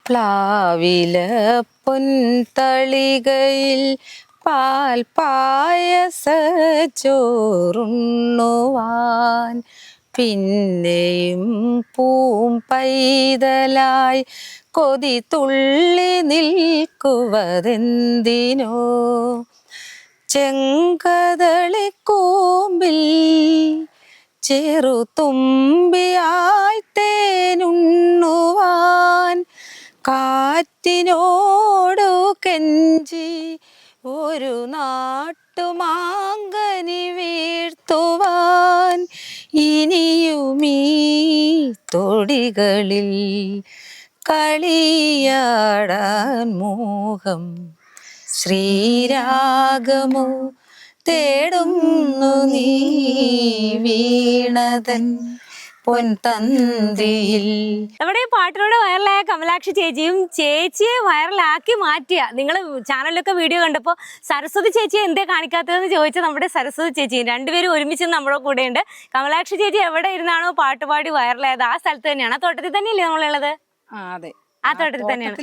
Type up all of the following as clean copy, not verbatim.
പ്ലാവില പൊൻതളികയിൽ പാൽ പായസ ചോറുണ്ണുവാൻ പിന്നെയും പൂം പൈതലായി കൊതി തുള്ളി നിൽക്കുവതെന്തിനോ ചെങ്കദളിക്കൂമ്പിൽ ചെറുതുമ്പിയായി തേനുണ്ണുവാൻ കാറ്റിനോടു കെഞ്ചി ഒരു നാട്ടുമാങ്കനി വീഴ്ത്തുവാൻ ഇനിയുമീ തൊടികളിൽ കളിയാടാൻ മോഹം ശ്രീരാഗമോ തേടുന്നു നീ വീണതൻ പൊൻതന്ത്രിയിൽ. നമ്മുടെ ഈ പാട്ടിലൂടെ വൈറലായ കമലാക്ഷി ചേച്ചിയെ വൈറലാക്കി മാറ്റിയ നിങ്ങൾ ചാനലിലൊക്കെ വീഡിയോ കണ്ടപ്പോൾ സരസ്വതി ചേച്ചിയെ എന്തേ കാണിക്കാത്തതെന്ന് ചോദിച്ച നമ്മുടെ സരസ്വതി ചേച്ചി രണ്ടുപേരും ഒരുമിച്ച് നമ്മുടെ കൂടെയുണ്ട്. കമലാക്ഷി ചേച്ചി എവിടെ ഇരുന്നാണോ പാട്ടുപാടി വൈറലായത് ആ സ്ഥലത്ത് തന്നെയാണ്, ആ തോട്ടത്തിൽ തന്നെയല്ലേ നമ്മളുള്ളത്? അതെ, ആ തോട്ടത്തിൽ തന്നെയാണ്.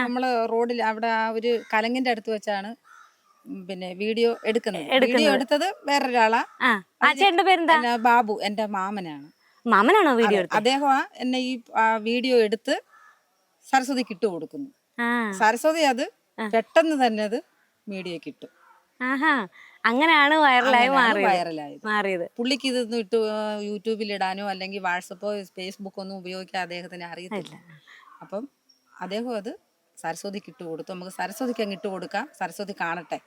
നമ്മള് റോഡിൽ അവിടെ ആ ഒരു കലങ്ങിന്റെ അടുത്ത് വെച്ചാണ് പിന്നെ വീഡിയോ എടുക്കുന്നത്. വീഡിയോ എടുത്തത് വേറൊരാളാ. ചേട്ടന്റെ പേരെന്താ? ബാബു, എന്റെ മാമനാണ്. മാമനാണോ വീഡിയോ എടുത്തത്? അദ്ദേഹം എന്നെ ഈ വീഡിയോ എടുത്ത് സരസ്വതിക്ക് ഇട്ട് കൊടുക്കുന്നു. സരസ്വതി അത് പെട്ടെന്ന് തന്നെ അത് മീഡിയക്ക് ഇട്ടു. അങ്ങനെയാണ് വൈറലായി മാറിയത്. പുള്ളിക്ക് ഇതൊന്നും ഇട്ട് യൂട്യൂബിൽ ഇടാനോ അല്ലെങ്കിൽ വാട്സപ്പോ ഫേസ്ബുക്കോ ഒന്നും ഉപയോഗിക്കാൻ അദ്ദേഹത്തിന് അറിയത്തില്ല. അപ്പം അദ്ദേഹം അത് സരസ്വതിക്ക് ഇട്ട് കൊടുത്തു. നമുക്ക് സരസ്വതിക്ക് അങ്ങ് ഇട്ട് കൊടുക്കാം, സരസ്വതി കാണട്ടെ,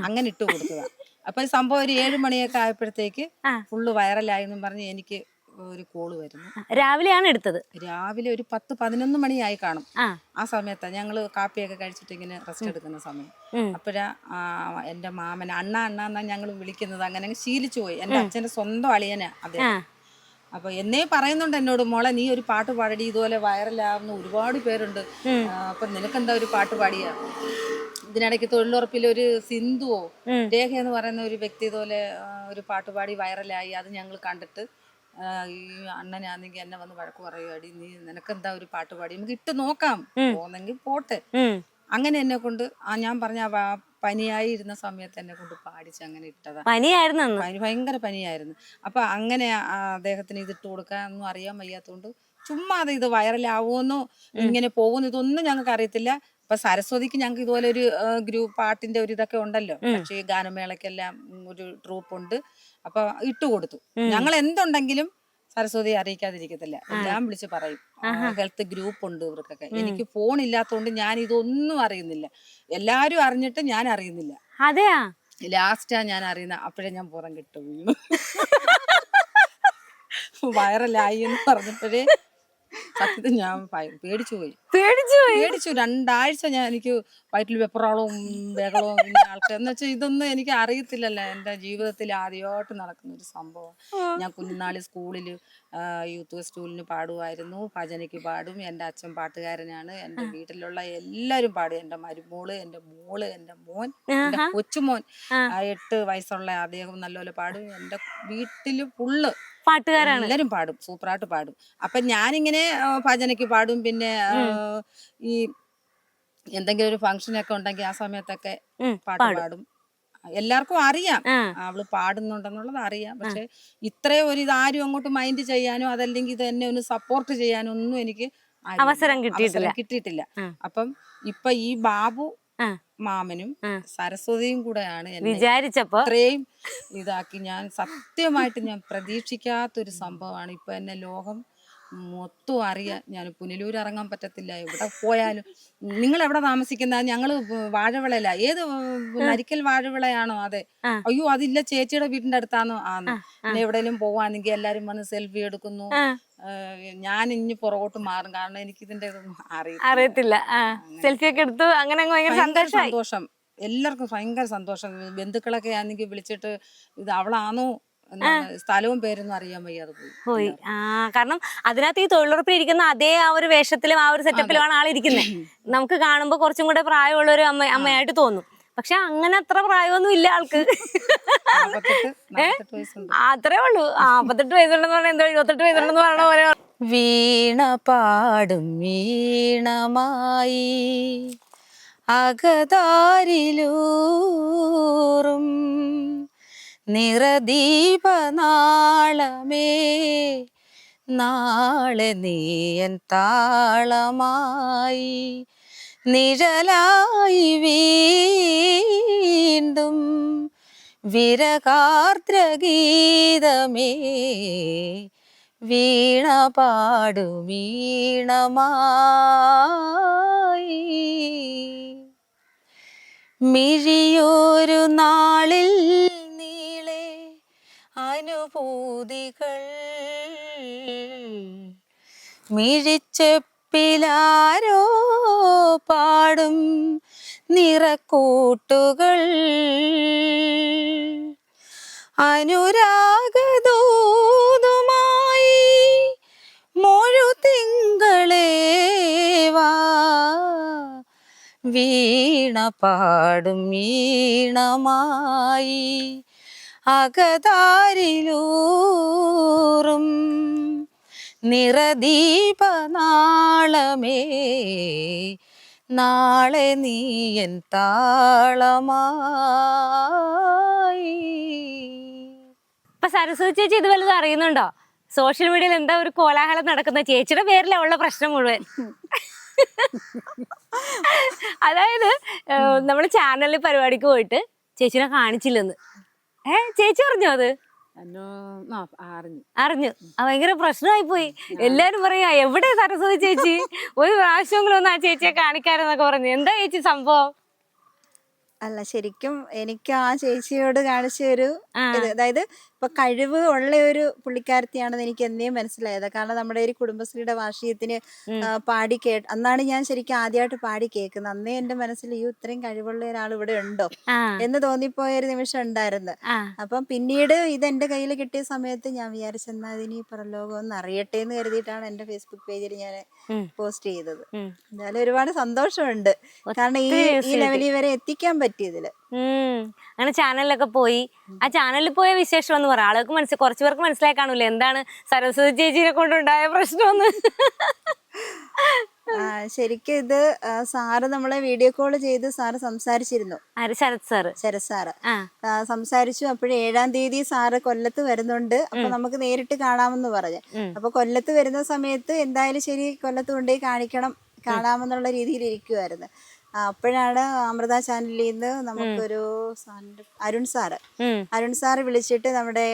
അങ്ങനെ ഇട്ട് കൊടുത്തതാ. അപ്പൊ ഈ സംഭവം ഒരു 7 മണിയൊക്കെ ആയപ്പോഴത്തേക്ക് ഫുള്ള് വൈറലായി എന്നും പറഞ്ഞ് എനിക്ക് ഒരു കോള് വരുന്നു. രാവിലെയാണ് എടുത്തത്. രാവിലെ ഒരു 10-11 മണിയായി കാണും. ആ സമയത്താ ഞങ്ങള് കാപ്പിയൊക്കെ കഴിച്ചിട്ട് ഇങ്ങനെ റെസ്റ്റ് എടുക്കുന്ന സമയം. അപ്പോഴാ എന്റെ മാമൻ അണ്ണ എന്നാ ഞങ്ങൾ വിളിക്കുന്നത്. അങ്ങനെ ശീലിച്ചു പോയി. എന്റെ അച്ഛന്റെ സ്വന്തം അളിയനാ അദ്ദേഹം. അപ്പൊ എന്നേ പറയുന്നുണ്ട് എന്നോട്, മോളെ നീ ഒരു പാട്ട് പാടി, ഇതുപോലെ വൈറലാവുന്ന ഒരുപാട് പേരുണ്ട്, അപ്പൊ നിനക്കെന്താ ഒരു പാട്ട് പാടിയ. ഇതിനിടയ്ക്ക് തൊഴിലുറപ്പിൽ ഒരു സിന്ധുവോ രേഖ എന്ന് പറയുന്ന ഒരു വ്യക്തി ഇതുപോലെ ഒരു പാട്ടുപാടി വൈറലായി. അത് ഞങ്ങൾ കണ്ടിട്ട് ഈ അണ്ണനാണെങ്കിൽ എന്നെ വന്ന് വഴക്ക് പറയുവാടി, നീ നിനക്കെന്താ ഒരു പാട്ടുപാടി, നമുക്ക് ഇട്ട് നോക്കാം, പോന്നെങ്കിൽ പോട്ടെ. അങ്ങനെ എന്നെ കൊണ്ട് ഞാൻ പറഞ്ഞ പനിയായി ഇരുന്ന സമയത്ത് എന്നെ കൊണ്ട് പാടിച്ച് അങ്ങനെ ഇട്ടതാ. ഭയങ്കര പനിയായിരുന്നു. അപ്പൊ അങ്ങനെ അദ്ദേഹത്തിന് ഇതിട്ട് കൊടുക്കാനൊന്നും അറിയാൻ വയ്യാത്തോണ്ട് ചുമ്മാ ഇത് വൈറലാവുമെന്നോ ഇങ്ങനെ പോകുന്നു ഇതൊന്നും ഞങ്ങൾക്ക് അറിയത്തില്ല. അപ്പൊ സരസ്വതിക്ക് ഞങ്ങൾക്ക് ഇതുപോലെ ഒരു ഗ്രൂപ്പ് പാട്ടിന്റെ ഒരു ഇതൊക്കെ ഉണ്ടല്ലോ, പക്ഷേ ഗാനമേളക്കെല്ലാം ഒരു ട്രൂപ്പ് ഉണ്ട്. അപ്പൊ ഇട്ട് കൊടുത്തു. ഞങ്ങൾ എന്തുണ്ടെങ്കിലും സരസ്വതിയെ അറിയിക്കാതിരിക്കത്തില്ല, എല്ലാം വിളിച്ച് പറയും. ഹെൽത്ത് ഗ്രൂപ്പ് ഉണ്ട് ഇവർക്കൊക്കെ. എനിക്ക് ഫോൺ ഇല്ലാത്തതുകൊണ്ട് ഞാൻ ഇതൊന്നും അറിയുന്നില്ല. എല്ലാരും അറിഞ്ഞിട്ട് ഞാൻ അറിയുന്നില്ല. അതെയാ, ലാസ്റ്റാ ഞാൻ അറിയുന്ന. അപ്പോഴേ ഞാൻ പുറം കിട്ടു വീണു. വൈറലായി എന്ന് പറഞ്ഞപ്പോഴേ സത്യത്തിൽ ഞാൻ പേടിച്ചു 2 ആഴ്ച ഞാൻ എനിക്ക് വയറ്റിൽ വെപ്രാളവും ബഹളവും ആൾക്കാർ എന്ന് വെച്ചാൽ ഇതൊന്നും എനിക്ക് അറിയത്തില്ലല്ലോ. എൻ്റെ ജീവിതത്തിൽ ആദ്യമായിട്ട് നടക്കുന്ന ഒരു സംഭവം. ഞാൻ കുഞ്ഞുനാളിൽ സ്കൂളിൽ യൂത്ത് ഫെസ്റ്റിവലിന് പാടുമായിരുന്നു, ഭജനയ്ക്ക് പാടും. എൻ്റെ അച്ഛൻ പാട്ടുകാരനാണ്. എൻ്റെ വീട്ടിലുള്ള എല്ലാവരും പാടും. എൻ്റെ മരുമോള്, എൻ്റെ മോള്, എൻ്റെ മോൻ, എൻ്റെ കൊച്ചുമോൻ 8 വയസ്സുള്ള അദ്ദേഹം നല്ലപോലെ പാടും. എൻ്റെ വീട്ടില് ഫുള്ള് പാട്ടുകാരാണ്, എല്ലാരും പാടും, സൂപ്പറായിട്ട് പാടും. അപ്പൊ ഞാനിങ്ങനെ ഭജനയ്ക്ക് പാടും. പിന്നെ ഈ എന്തെങ്കിലും ഒരു ഫംഗ്ഷനൊക്കെ ഉണ്ടെങ്കിൽ ആ സമയത്തൊക്കെ പാട്ട് പാടും. എല്ലാവർക്കും അറിയാം അവള് പാടുന്നുണ്ടെന്നുള്ളത് അറിയാം. പക്ഷെ ഇത്രയും ഒരു ഇതാരും അങ്ങോട്ട് മൈൻഡ് ചെയ്യാനോ അതല്ലെങ്കിൽ ഇത് എന്നെ ഒന്ന് സപ്പോർട്ട് ചെയ്യാനോ ഒന്നും എനിക്ക് അവസരം കിട്ടിയിട്ടില്ല. അപ്പം ഇപ്പൊ ഈ ബാബു മാമനും സരസ്വതിയും കൂടെയാണ് വിചാരിച്ചപ്പോ ഇത്രയും ഇതാക്കി. ഞാൻ സത്യമായിട്ട് ഞാൻ പ്രതീക്ഷിക്കാത്തൊരു സംഭവമാണ്. ഇപ്പൊ എന്നെ ലോകം മൊത്തം അറിയാൻ. ഞാൻ പുനലൂർ ഇറങ്ങാൻ പറ്റത്തില്ല, എവിടെ പോയാലും. നിങ്ങൾ എവിടെ താമസിക്കുന്ന? ഞങ്ങള് വാഴവിളയില. ഏത് നരിക്കൽ വാഴവിളയാണോ? അതെ. അയ്യോ അതില്ല, ചേച്ചിയുടെ വീടിന്റെ അടുത്താണോ? ആന്ന്. പിന്നെ എവിടെയെങ്കിലും പോവാണെങ്കിൽ എല്ലാരും വന്ന് സെൽഫി എടുക്കുന്നു. ഞാൻ ഇനി പുറകോട്ട് മാറും, കാരണം എനിക്ക് ഇതിന്റെ അറിയത്തില്ല. സെൽഫി ഒക്കെ എടുത്തു. അങ്ങനെ സന്തോഷം, എല്ലാവർക്കും ഭയങ്കര സന്തോഷം. ബന്ധുക്കളൊക്കെ ആണെങ്കിൽ വിളിച്ചിട്ട് ഇത് അവളാണോ സ്ഥലവും പേരൊന്നും അറിയാൻ വയ്യാതെ പോയി. കാരണം അതിനകത്ത് ഈ തൊഴിലുറപ്പിൽ ഇരിക്കുന്ന അതേ ആ ഒരു വേഷത്തിലും ആ ഒരു സെറ്റപ്പിലുമാണ് ആളിരിക്കുന്നത്. നമുക്ക് കാണുമ്പോ കുറച്ചും കൂടെ പ്രായമുള്ള ഒരു അമ്മയായിട്ട് തോന്നും. പക്ഷെ അങ്ങനെ അത്ര പ്രായമൊന്നും ഇല്ല ആൾക്ക്. അത്രേ ഉള്ളൂ. 48 വയസ്സുണ്ടെന്ന് പറഞ്ഞാൽ എന്തോ 28 വയസ്സുണ്ടെന്ന് പറയണ പോലെ വീണ പാടും വീണമായി അകതാരിലൂറും നിറദീപനാളമേ നാളെ നീയൻ താളമായി നിഴലായി വീണ്ടും വിരകാർദ്രഗീതമേ വീണ പാടു വീണമായി മിഴിയൊരു നാളിൽ നീളെ അനുഭൂതികൾ മിഴിച്ചെപ്പിലാരോ പാടും നിറക്കൂട്ടുകൾ അനുരാഗദൂതുമായി മൊഴുതിങ്കളേവാ വീണ പാടും വീണമായി അകതാരിലൂറും നിറദീപനാളമേ നാളെ നീയൻ താളമായി. ഇപ്പൊ സരസ്വതി ചേച്ചി ഇത് വല്ലതും അറിയുന്നുണ്ടോ? സോഷ്യൽ മീഡിയയിൽ എന്താ ഒരു കോലാഹലം നടക്കുന്ന ചേച്ചിയുടെ പേരിലാ ഉള്ള പ്രശ്നം മുഴുവൻ. അതായത് നമ്മുടെ ചാനലിൽ പരിപാടിക്ക് പോയിട്ട് ചേച്ചിനെ കാണിച്ചില്ലെന്ന്. ചേച്ചി അറിഞ്ഞോ അത്? അറിഞ്ഞു. ഭയങ്കര പ്രശ്നമായി പോയി. എല്ലാരും പറയാ എവിടെ സരസ്വതി ചേച്ചി, ഒരു പ്രാവശ്യമെങ്കിലും ഒന്ന് ആ ചേച്ചിയെ കാണിക്കാരെന്നൊക്കെ പറഞ്ഞു. എന്താ ചേച്ചി സംഭവം? അല്ല, ശരിക്കും എനിക്ക് ആ ചേച്ചിയോട് കാണിച്ച ഒരു ഇത്, അതായത് ഇപ്പൊ കഴിവ് ഉള്ള ഒരു പുള്ളിക്കാരത്തിയാണെന്ന് എനിക്ക് എന്നേ മനസ്സിലായത്. കാരണം നമ്മുടെ ഒരു കുടുംബശ്രീയുടെ വാർഷികത്തിന് പാടി അന്നാണ് ഞാൻ ശരിക്കും ആദ്യമായിട്ട് പാടി കേൾക്കുന്നത്. അന്നേ എന്റെ മനസ്സിൽ ഈ ഇത്രയും കഴിവുള്ള ഒരാൾ ഇവിടെ ഉണ്ടോ എന്ന് തോന്നിപ്പോയ ഒരു നിമിഷം ഉണ്ടായിരുന്നു. അപ്പം പിന്നീട് ഇത് എന്റെ കയ്യിൽ കിട്ടിയ സമയത്ത് ഞാൻ വിചാരിച്ചെന്നാ ഇതിനി പുറലോകം ഒന്ന് അറിയട്ടെ എന്ന് കരുതിയിട്ടാണ് എന്റെ ഫേസ്ബുക്ക് പേജിൽ ഞാൻ പോസ്റ്റ് ചെയ്തത്. എന്തായാലും ഒരുപാട് സന്തോഷമുണ്ട്, കാരണം ഈ ലെവലിൽ വരെ എത്തിക്കാൻ പറ്റിയതില്. അങ്ങനെ ചാനലിലൊക്കെ പോയി. ആ ചാനലിൽ പോയ വിശേഷം എന്ന് പറയാം. ആളുകൾക്ക് കുറച്ചു പേർക്ക് മനസ്സിലായി കാണൂല എന്താണ് സരസ്വതി ചേച്ചിനെ കൊണ്ടുണ്ടായ പ്രശ്നമെന്ന്. ശരിക്കും ഇത് സാറ് നമ്മളെ വീഡിയോ കോൾ ചെയ്ത് സാറ് സംസാരിച്ചിരുന്നു. ശരത് സാറ് സംസാരിച്ചു. അപ്പോഴേ 7-ാം തീയതി സാറ് കൊല്ലത്ത് വരുന്നുണ്ട്, അപ്പൊ നമുക്ക് നേരിട്ട് കാണാമെന്ന് പറഞ്ഞു. അപ്പൊ കൊല്ലത്ത് വരുന്ന സമയത്ത് എന്തായാലും ശരി, കൊല്ലത്ത് കൊണ്ടുപോയി കാണാമെന്നുള്ള രീതിയിൽ ഇരിക്കുവായിരുന്നു. അപ്പോഴാണ് അമൃത ചാനലിൽ നിന്ന് നമുക്കൊരു അരുൺ സാറ് വിളിച്ചിട്ട്, നമ്മുടെ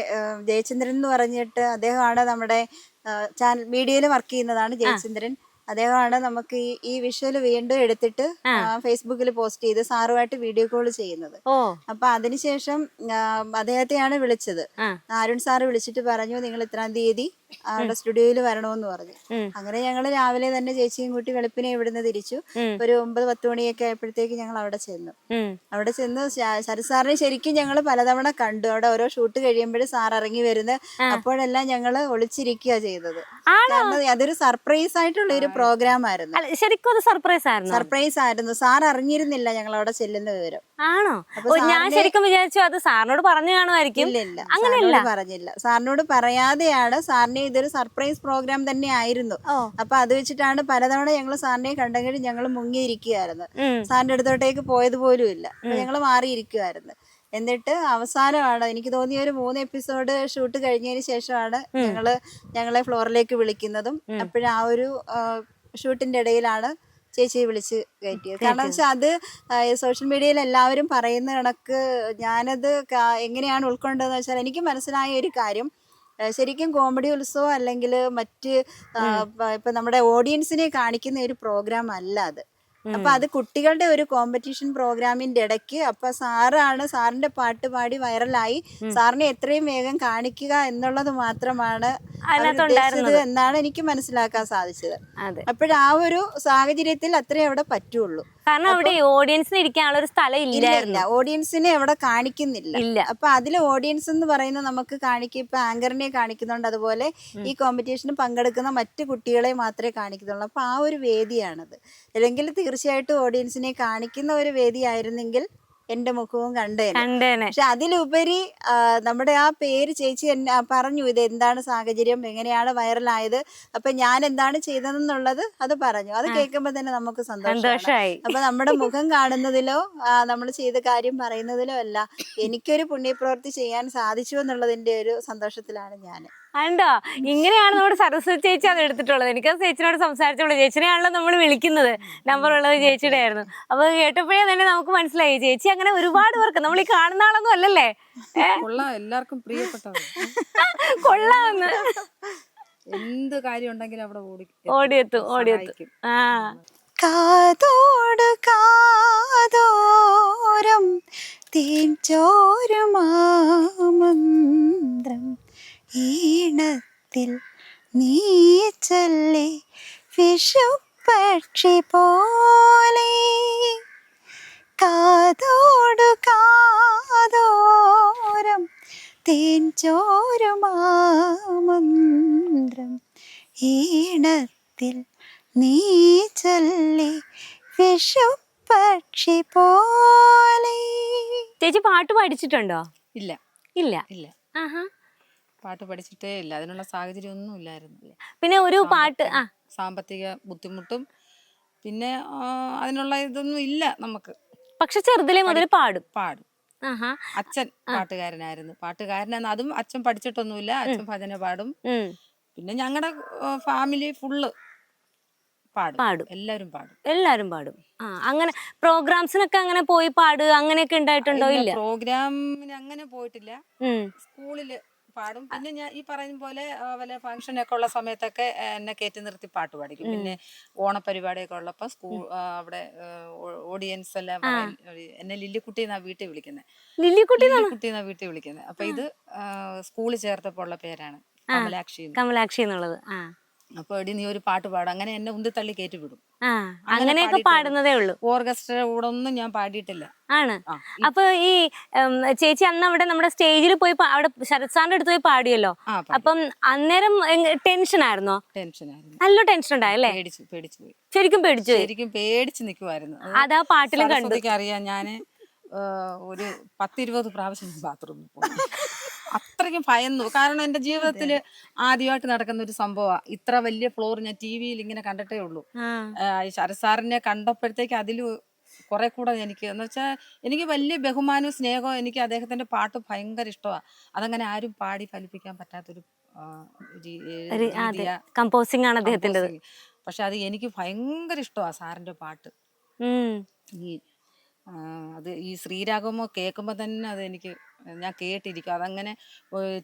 ജയചന്ദ്രൻ എന്ന് പറഞ്ഞിട്ട് അദ്ദേഹമാണ് നമ്മുടെ ചാനൽ മീഡിയയിൽ വർക്ക് ചെയ്യുന്നതാണ് ജയചന്ദ്രൻ. അദ്ദേഹമാണ് നമുക്ക് ഈ വിഷ്വൽ വീണ്ടും എടുത്തിട്ട് ഫേസ്ബുക്കിൽ പോസ്റ്റ് ചെയ്ത് സാറുമായിട്ട് വീഡിയോ കോൾ ചെയ്യുന്നത്. അപ്പൊ അതിനുശേഷം അദ്ദേഹത്തെയാണ് വിളിച്ചത്. അരുൺ സാറ് വിളിച്ചിട്ട് പറഞ്ഞു, നിങ്ങൾ ഇത്രാം തീയതി അവിടെ സ്റ്റുഡിയോയിൽ വരണമെന്ന് പറഞ്ഞു. അങ്ങനെ ഞങ്ങൾ രാവിലെ തന്നെ ചേച്ചിയും കൂട്ടി വെളുപ്പിനെ ഇവിടുന്ന് തിരിച്ചു. ഒരു 9-10 മണിയൊക്കെ ആയപ്പോഴത്തേക്ക് ഞങ്ങൾ അവിടെ ചെന്ന് ശരത് സാറിനെ ശരിക്കും ഞങ്ങൾ പലതവണ കണ്ടു. അവിടെ ഓരോ ഷൂട്ട് കഴിയുമ്പോഴും സാർ ഇറങ്ങി വരുന്നത്, അപ്പോഴെല്ലാം ഞങ്ങൾ ഒളിച്ചിരിക്കുക ചെയ്തത്. കാരണം അതൊരു സർപ്രൈസ് ആയിട്ടുള്ള ഒരു പ്രോഗ്രാം ആയിരുന്നു. ശരിക്കും സർപ്രൈസ് ആയിരുന്നു. സാർ അറിഞ്ഞിരുന്നില്ല ഞങ്ങൾ അവിടെ ചെല്ലുന്ന വിവരം. ആണോ? ഞാൻ ശരിക്കും വിചാരിച്ചു അത് സാറിനോട് പറഞ്ഞു കാണുമായിരിക്കും. ഇല്ല, സാറിനോട് പറഞ്ഞില്ല. സാറിനോട് പറയാതെയാണ്. സാറിനെ ഇതൊരു സർപ്രൈസ് പ്രോഗ്രാം തന്നെ ആയിരുന്നു. അപ്പൊ അത് വെച്ചിട്ടാണ് പലതവണ ഞങ്ങൾ സാറിനെ കണ്ടെങ്കിലും ഞങ്ങൾ മുങ്ങിയിരിക്കുകയായിരുന്നു. സാറിന്റെ അടുത്തോട്ടേക്ക് പോയത് പോലും ഇല്ല. ഞങ്ങൾ മാറിയിരിക്കുവായിരുന്നു. എന്നിട്ട് അവസാനമാണ് എനിക്ക് തോന്നിയ ഒരു 3 എപ്പിസോഡ് ഷൂട്ട് കഴിഞ്ഞതിന് ശേഷമാണ് ഞങ്ങളെ ഫ്ലോറിലേക്ക് വിളിക്കുന്നതും. അപ്പോഴാ ആ ഒരു ഷൂട്ടിന്റെ ഇടയിലാണ് ചേച്ചിയെ വിളിച്ച് കയറ്റിയത്. കാരണം വെച്ചാൽ അത് സോഷ്യൽ മീഡിയയിൽ എല്ലാവരും പറയുന്ന കണക്ക് ഞാനത് എങ്ങനെയാണ് ഉൾക്കൊണ്ടതെന്ന് വെച്ചാൽ, എനിക്ക് മനസ്സിലായ ഒരു കാര്യം, ശരിക്കും കോമഡി ഉത്സവം അല്ലെങ്കിൽ മറ്റ് ഇപ്പൊ നമ്മുടെ ഓഡിയൻസിനെ കാണിക്കുന്ന ഒരു പ്രോഗ്രാം അല്ല അത്. അപ്പൊ അത് കുട്ടികളുടെ ഒരു കോമ്പറ്റീഷൻ പ്രോഗ്രാമിന്റെ ഇടയ്ക്ക് അപ്പൊ സാറിന്റെ പാട്ട് പാടി വൈറലായി സാറിനെ എത്രയും വേഗം കാണിക്കുക എന്നുള്ളത് മാത്രമാണ് ഉദ്ദേശിച്ചത് എന്നാണ് എനിക്ക് മനസ്സിലാക്കാൻ സാധിച്ചത്. അപ്പോഴാ ഒരു സാഹചര്യത്തിൽ അത്രേ അവിടെ പറ്റുള്ളൂ. കാരണം അവിടെ ഓഡിയൻസിന് ഇരിക്കാനുള്ള ഒരു സ്ഥലം ഇല്ല, ഓഡിയൻസിനെ അവിടെ കാണിക്കുന്നില്ല. അപ്പൊ അതിൽ ഓഡിയൻസ് എന്ന് പറയുന്നത് നമുക്ക് ഇപ്പൊ ആങ്കറിനെ കാണിക്കുന്നുണ്ട്, അതുപോലെ ഈ കോമ്പറ്റീഷന് പങ്കെടുക്കുന്ന മറ്റു കുട്ടികളെ മാത്രമേ കാണിക്കുന്നുള്ളൂ. അപ്പൊ ആ ഒരു വേദിയാണത്. അല്ലെങ്കിൽ തീർച്ചയായിട്ടും ഓഡിയൻസിനെ കാണിക്കുന്ന ഒരു വേദിയായിരുന്നെങ്കിൽ എന്റെ മുഖവും കണ്ടേനെ. പക്ഷെ അതിലുപരി നമ്മുടെ ആ പേര് ചേച്ചി എന്നെ പറഞ്ഞു, ഇത് എന്താണ് സാഹചര്യം, എങ്ങനെയാണ് വൈറലായത്, അപ്പൊ ഞാൻ എന്താണ് ചെയ്തതെന്നുള്ളത് അത് പറഞ്ഞു. അത് കേൾക്കുമ്പോ തന്നെ നമുക്ക് സന്തോഷമായി. അപ്പൊ നമ്മുടെ മുഖം കാണുന്നതിലോ നമ്മൾ ചെയ്ത കാര്യം പറയുന്നതിലോ അല്ല, എനിക്കൊരു പുണ്യപ്രവൃത്തി ചെയ്യാൻ സാധിച്ചു എന്നുള്ളതിന്റെ ഒരു സന്തോഷത്തിലാണ് ഞാൻ. കണ്ടോ, ഇങ്ങനെയാണ് നമ്മുടെ സരസ്വതി ചേച്ചി അത് എടുത്തിട്ടുള്ളത്. എനിക്ക് ചേച്ചിനോട് സംസാരിച്ചോളൂ, ചേച്ചിനെയാണല്ലോ നമ്മൾ വിളിക്കുന്നത്, നമ്പർ ഉള്ളത് ചേച്ചിയുടെ ആയിരുന്നു. അപ്പൊ കേട്ടപ്പോഴേ തന്നെ നമുക്ക് മനസ്സിലായി ചേച്ചി അങ്ങനെ ഒരുപാട് പേർക്ക്, നമ്മൾ ഈ കാണുന്ന ആളൊന്നും അല്ലല്ലേ, എല്ലാവർക്കും പ്രിയപ്പെട്ടത്. കൊള്ളാമെന്ന് എന്ത് കാര്യം ഉണ്ടെങ്കിലും അവിടെ ഓടിയെത്തും. ആ, കാതോട് കാതോരം തേൻ ചോരുമാമന്ത്രം ഈണത്തിൽ നീ ചൊല്ലി വിഷുപക്ഷി പോലെ. കാതോട് കാതോരം തേൻ ചോരുമാമന്ത്രം ഈണത്തിൽ നീ ചൊല്ലി വിഷുപക്ഷി പോലെ. ചേച്ചി പാട്ട് പഠിച്ചിട്ടുണ്ടോ? ഇല്ല. ആഹാ, പാട്ട് പഠിച്ചിട്ടേ ഇല്ല, അതിനുള്ള സാഹചര്യം ഒന്നും ഇല്ലായിരുന്നു. പിന്നെ ഒരു പാട്ട് സാമ്പത്തിക ബുദ്ധിമുട്ടും പിന്നെ അതിനുള്ള ഇതൊന്നും ഇല്ല നമുക്ക്. പക്ഷെ ചെറുതിലെ മുതൽ പാടും. അച്ഛൻ പാട്ടുകാരനായിരുന്നു. അതും അച്ഛൻ പഠിച്ചിട്ടൊന്നുമില്ല. അച്ഛൻ ഭജന പാടും. പിന്നെ ഞങ്ങളുടെ ഫാമിലി ഫുള്ള് പാടും. എല്ലാരും പാടും. അങ്ങനെ പ്രോഗ്രാംസിനൊക്കെ അങ്ങനെ പോയി പാടുക അങ്ങനെയൊക്കെ ഉണ്ടായിട്ടുണ്ടോ? ഇല്ല, പ്രോഗ്രാമിന് അങ്ങനെ പോയിട്ടില്ല. സ്കൂളില് പാടും. പിന്നെ ഞാൻ ഈ പറയുന്ന പോലെ വല്ല ഫംഗ്ഷനൊക്കെ ഉള്ള സമയത്തൊക്കെ എന്നെ കയറ്റി നിർത്തി പാട്ട് പാടിക്കും. പിന്നെ ഓണപരിപാടിയൊക്കെ ഉള്ളപ്പോ അവിടെ ഓഡിയൻസ് എല്ലാം എന്നെ ലില്ലിക്കുട്ടി എന്നാ വീട്ടിൽ വിളിക്കുന്നത്. അപ്പൊ ഇത് സ്കൂളിൽ ചേർത്തപ്പോ ഉള്ള പേരാണ് കമലാക്ഷി എന്നുള്ളത്. അപ്പൊ എടി നീ ഒരു പാട്ട് പാടും, അങ്ങനെ എന്നെ ഉന്തിത്തള്ളി കയറ്റി വിടും. അങ്ങനെയൊക്കെ പാടുന്നതേ ഉള്ളൂ. ഓർക്കസ്ട്ര കൂടെ ഒന്നും ഞാൻ പാടിയിട്ടില്ല. ആണ്. അപ്പൊ ഈ ചേച്ചി അന്ന് അവിടെ നമ്മുടെ സ്റ്റേജിൽ പോയി അവിടെ ശരത് സാറിന്റെ അടുത്ത് പോയി പാടിയല്ലോ. അപ്പം അന്നേരം ടെൻഷൻ ആയിരുന്നോ? നല്ല ടെൻഷൻ ഉണ്ടായല്ലേ? ശരിക്കും പേടിച്ചു നിൽക്കുമായിരുന്നു. അതാ പാട്ടിലും കണ്ടു. അറിയാം, ഞാന് ഒരു 10-20 പ്രാവശ്യം ബാത്റൂമിൽ പോയി. അത്രയ്ക്കും ഭയന്നു. കാരണം എന്റെ ജീവിതത്തിൽ ആദ്യമായിട്ട് നടക്കുന്ന ഒരു സംഭവമാണ്. ഇത്ര വലിയ ഫ്ലോർ ഞാൻ TV-യിൽ ഇങ്ങനെ കണ്ടിട്ടേ ഉള്ളൂ. ശരത് സാറിനെ കണ്ടപ്പോഴത്തേക്ക് അതിൽ കുറെ കൂടെ എനിക്ക് എന്ന് വെച്ചാൽ എനിക്ക് വലിയ ബഹുമാനവും സ്നേഹവും. എനിക്ക് അദ്ദേഹത്തിന്റെ പാട്ട് ഭയങ്കര ഇഷ്ടമാണ്. അതങ്ങനെ ആരും പാടി ഫലിപ്പിക്കാൻ പറ്റാത്തൊരു കമ്പോസിംഗ് ആണ് അദ്ദേഹത്തിന്റെ. പക്ഷെ അത് എനിക്ക് ഭയങ്കര ഇഷ്ടമാണ് സാറിന്റെ പാട്ട്. അത് ഈ ശ്രീരാഗമോ കേൾക്കുമ്പോൾ തന്നെ അതെനിക്ക് ഞാൻ കേട്ടിരിക്കും. അതങ്ങനെ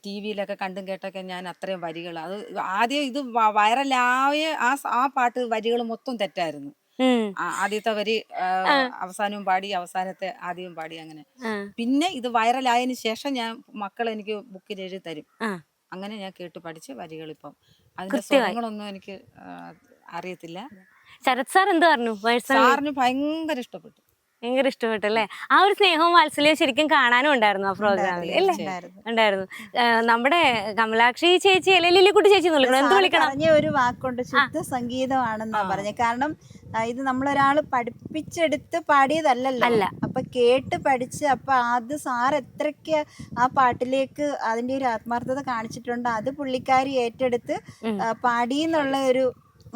TV-യിലൊക്കെ കണ്ടും കേട്ടൊക്കെ ഞാൻ അത്രയും വരികൾ അത് ആദ്യം ഇത് വൈറലായ ആ പാട്ട് വരികൾ മൊത്തം തെറ്റായിരുന്നു. ആദ്യത്തെ വരി അവസാനവും പാടി, അവസാനത്തെ ആദ്യവും പാടി. അങ്ങനെ പിന്നെ ഇത് വൈറലായതിനു ശേഷം ഞാൻ മക്കൾ എനിക്ക് ബുക്കിൽ എഴുതി തരും. അങ്ങനെ ഞാൻ കേട്ട് പഠിച്ച് വരികൾ ഇപ്പം അതിന്റെ സ്വരങ്ങളൊന്നും എനിക്ക് അറിയത്തില്ല. ശരത് സാർ എന്ത് പറഞ്ഞു? സാറിന് ഭയങ്കര ഇഷ്ടപ്പെട്ടു. ഭയങ്കര ഇഷ്ടപ്പെട്ടല്ലേ? ആ ഒരു സ്നേഹവും വാത്സല്യവും ശരിക്കും കാണാനും ഉണ്ടായിരുന്നു ആ പ്രോഗ്രാമിൽ അല്ലേ? ഉണ്ടായിരുന്നു. നമ്മുടെ കമലാക്ഷി ചേച്ചി അല്ലെ ലില്ലിക്കുട്ടി ചേച്ചി എന്ത് വിളിക്കണം? പറഞ്ഞ ഒരു വാക്കുണ്ട്, ശുദ്ധ സംഗീതമാണെന്നാ പറഞ്ഞത്. കാരണം ഇത് നമ്മളൊരാള് പഠിപ്പിച്ചെടുത്ത് പാടിയതല്ലല്ലോ. അപ്പൊ കേട്ട് പഠിച്ച് അപ്പൊ അത് സാർ എത്രയ്ക്ക് ആ പാട്ടിലേക്ക് അതിന്റെ ഒരു ആത്മാർത്ഥത കാണിച്ചിട്ടുണ്ട്. അത് പുള്ളിക്കാരി ഏറ്റെടുത്ത് പാടിയെന്നുള്ള